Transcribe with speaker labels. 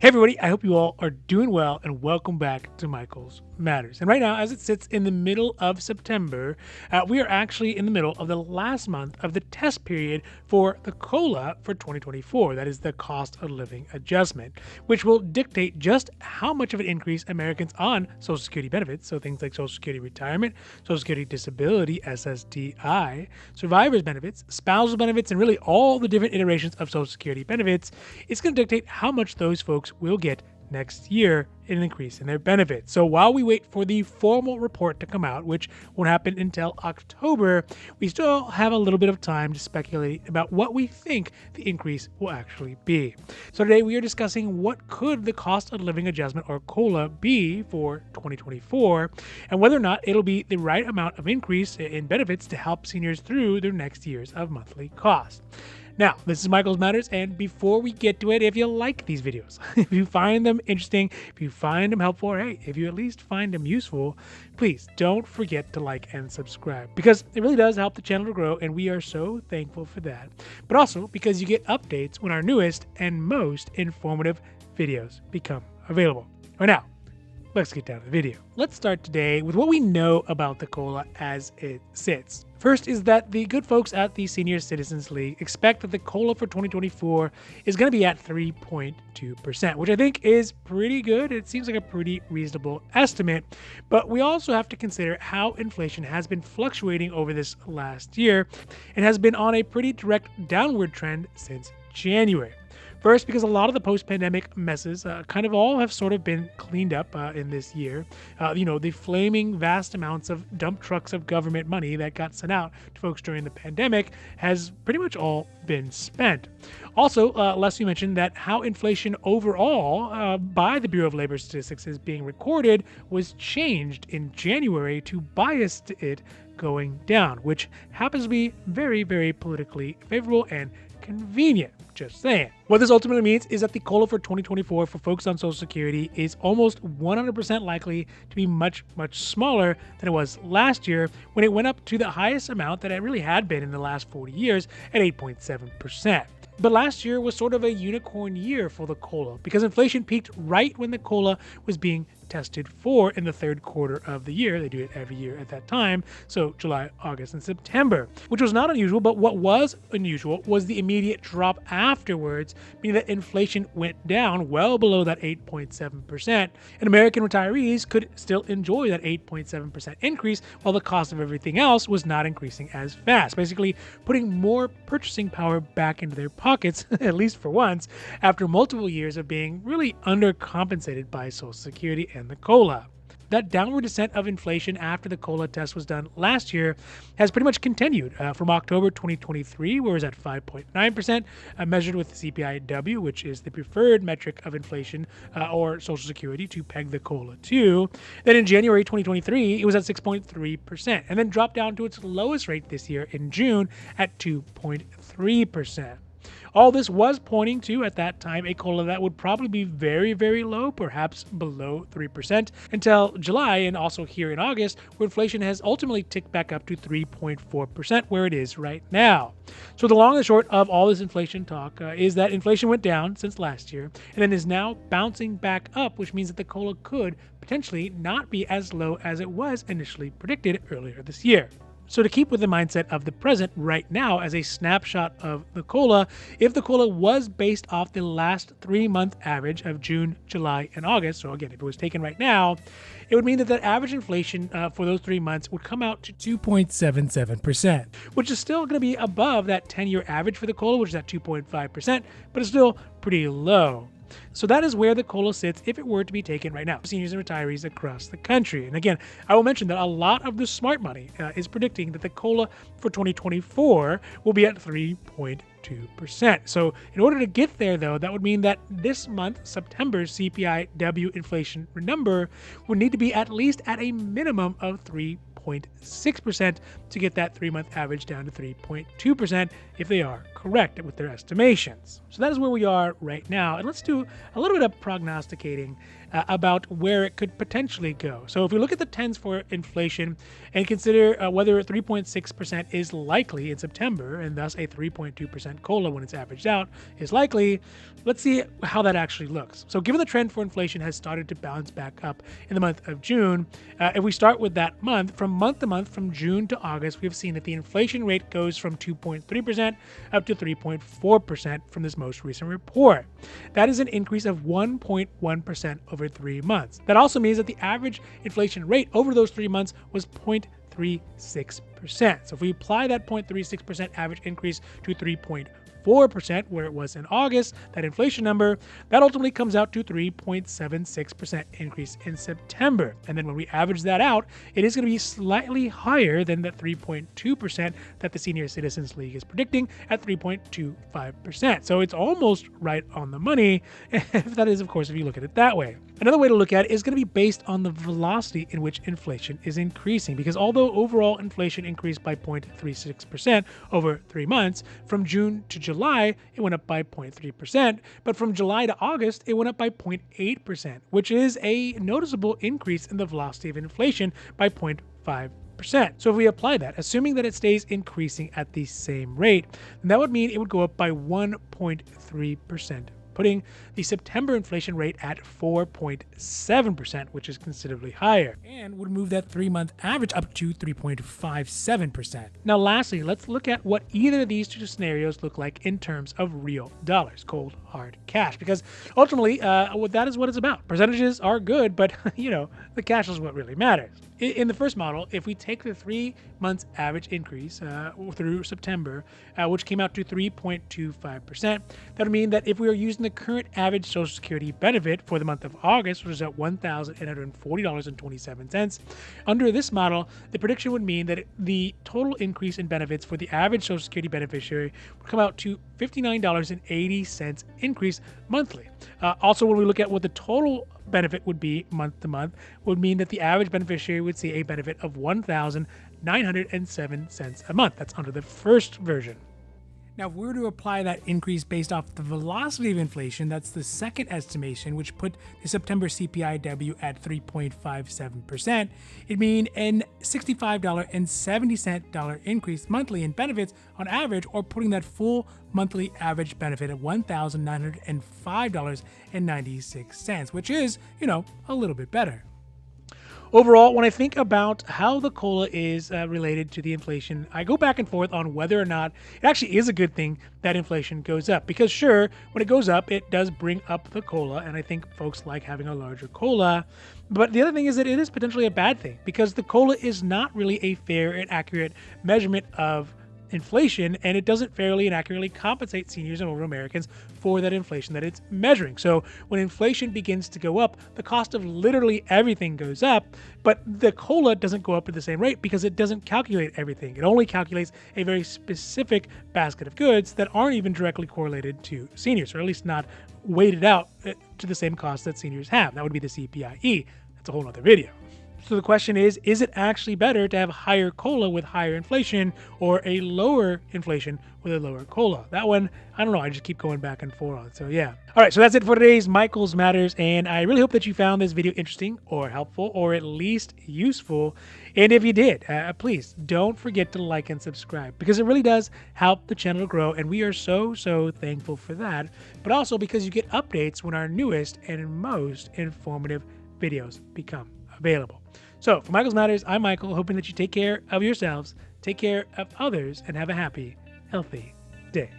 Speaker 1: Hey everybody, I hope you all are doing well and welcome back to Michael's Matters. And right now, as it sits in the middle of September, we are actually in the middle of the last month of the test period for the COLA for 2024. That is the cost of living adjustment, which will dictate just how much of an increase Americans on Social Security benefits, so things like Social Security Retirement, Social Security Disability SSDI, survivors benefits, spousal benefits, and really all the different iterations of Social Security benefits, it's going to dictate how much those folks will get next year in an increase in their benefits. So while we wait for the formal report to come out, which won't happen until October, we still have a little bit of time to speculate about what we think the increase will actually be. So today we are discussing what could the cost of living adjustment or COLA be for 2024 and whether or not it'll be the right amount of increase in benefits to help seniors through their next years of monthly cost. Now, this is Michael's Matters, and before we get to it, if you like these videos, if you find them interesting, if you find them helpful, or hey, if you at least find them useful, please don't forget to like and subscribe, because it really does help the channel to grow, and we are so thankful for that. But also because you get updates when our newest and most informative videos become available. Right now, let's get down to the video. Let's start today with what we know about the COLA as it sits. First is that the good folks at the Senior Citizens League expect that the COLA for 2024 is going to be at 3.2%, which I think is pretty good. It seems like a pretty reasonable estimate, but we also have to consider how inflation has been fluctuating over this last year and has been on a pretty direct downward trend since January. First, because a lot of the post-pandemic messes kind of all have sort of been cleaned up in this year. The flaming vast amounts of dump trucks of government money that got sent out to folks during the pandemic has pretty much all been spent. Also, Leslie mentioned that how inflation overall by the Bureau of Labor Statistics is being recorded was changed in January to bias it going down, which happens to be very, very politically favorable and convenient. Just saying. What this ultimately means is that the COLA for 2024 for folks on Social Security is almost 100% likely to be much, much smaller than it was last year when it went up to the highest amount that it really had been in the last 40 years at 8.7%. But last year was sort of a unicorn year for the COLA because inflation peaked right when the COLA was being tested for in the third quarter of the year. They do it every year at that time, so July, August, and September, which was not unusual, but what was unusual was the immediate drop afterwards, meaning that inflation went down well below that 8.7%, and American retirees could still enjoy that 8.7% increase while the cost of everything else was not increasing as fast, basically putting more purchasing power back into their pockets, at least for once, after multiple years of being really undercompensated by Social Security and the COLA. That downward descent of inflation after the COLA test was done last year has pretty much continued from October 2023, where it was at 5.9%, measured with the CPI-W, which is the preferred metric of inflation or Social Security to peg the COLA to. Then in January 2023, it was at 6.3%, and then dropped down to its lowest rate this year in June at 2.3%. All this was pointing to, at that time, a COLA that would probably be very, very low, perhaps below 3%, until July and also here in August, where inflation has ultimately ticked back up to 3.4%, where it is right now. So the long and short of all this inflation talk is that inflation went down since last year and then is now bouncing back up, which means that the COLA could potentially not be as low as it was initially predicted earlier this year. So to keep with the mindset of the present right now as a snapshot of the COLA, if the COLA was based off the last 3-month average of June, July, and August, so again, if it was taken right now, it would mean that average inflation for those 3 months would come out to 2.77%, which is still going to be above that 10-year average for the COLA, which is at 2.5%, but it's still pretty low. So that is where the COLA sits if it were to be taken right now, seniors and retirees across the country. And again, I will mention that a lot of the smart money is predicting that the COLA for 2024 will be at 3.2%. So in order to get there, though, that would mean that this month, September's CPI-W inflation number would need to be at least at a minimum of 3.2%. 3.6% to get that 3-month average down to 3.2% if they are correct with their estimations. So that is where we are right now. And let's do a little bit of prognosticating about where it could potentially go. So if we look at the trends for inflation and consider whether 3.6% is likely in September, and thus a 3.2% COLA when it's averaged out is likely, let's see how that actually looks. So given the trend for inflation has started to bounce back up in the month of June, if we start with that month, from month to month, from June to August, we've seen that the inflation rate goes from 2.3% up to 3.4% from this most recent report. That is an increase of 1.1% over 3 months. That also means that the average inflation rate over those 3 months was 0.36%. So if we apply that 0.36% average increase to 3.4%, where it was in August, that inflation number, that ultimately comes out to 3.76% increase in September. And then when we average that out, it is going to be slightly higher than the 3.2% that the Senior Citizens League is predicting at 3.25%. So it's almost right on the money, if that is, of course, if you look at it that way. Another way to look at it is going to be based on the velocity in which inflation is increasing, because although overall inflation increased by 0.36% over 3 months, from June to July, it went up by 0.3%, but from July to August, it went up by 0.8%, which is a noticeable increase in the velocity of inflation by 0.5%. So if we apply that, assuming that it stays increasing at the same rate, then that would mean it would go up by 1.3%. Putting the September inflation rate at 4.7%, which is considerably higher, and would move that 3-month average up to 3.57%. Now, lastly, let's look at what either of these two scenarios look like in terms of real dollars, cold, hard cash, because ultimately, that is what it's about. Percentages are good, but, the cash is what really matters. In the first model, if we take the 3 months average increase through September, which came out to 3.25%, that would mean that if we are using the current average Social Security benefit for the month of August, which is at $1,840.27, under this model, the prediction would mean that the total increase in benefits for the average Social Security beneficiary would come out to $59.80 increase monthly. Also, when we look at what the total benefit would be month to month, would mean that the average beneficiary would see a benefit of $1,907 a month. That's under the first version. Now, if we were to apply that increase based off the velocity of inflation, that's the second estimation, which put the September CPIW at 3.57%, it'd mean an $65.70 increase monthly in benefits on average, or putting that full monthly average benefit at $1,905.96, which is, a little bit better. Overall, when I think about how the COLA is related to the inflation, I go back and forth on whether or not it actually is a good thing that inflation goes up. Because sure, when it goes up, it does bring up the COLA, and I think folks like having a larger COLA. But the other thing is that it is potentially a bad thing, because the COLA is not really a fair and accurate measurement of inflation, and it doesn't fairly and accurately compensate seniors and older Americans for that inflation that it's measuring. So when inflation begins to go up, the cost of literally everything goes up, but the COLA doesn't go up at the same rate because it doesn't calculate everything. It only calculates a very specific basket of goods that aren't even directly correlated to seniors, or at least not weighted out to the same cost that seniors have. That would be the CPIE. That's a whole other video. So the question is it actually better to have higher COLA with higher inflation, or a lower inflation with a lower COLA? That one, I don't know. I just keep going back and forth on. So yeah. All right. So that's it for today's Michael's Matters. And I really hope that you found this video interesting or helpful, or at least useful. And if you did, please don't forget to like and subscribe, because it really does help the channel grow. And we are so thankful for that. But also because you get updates when our newest and most informative videos become available. So for Michael's Matters, I'm Michael, hoping that you take care of yourselves, take care of others, and have a happy, healthy day.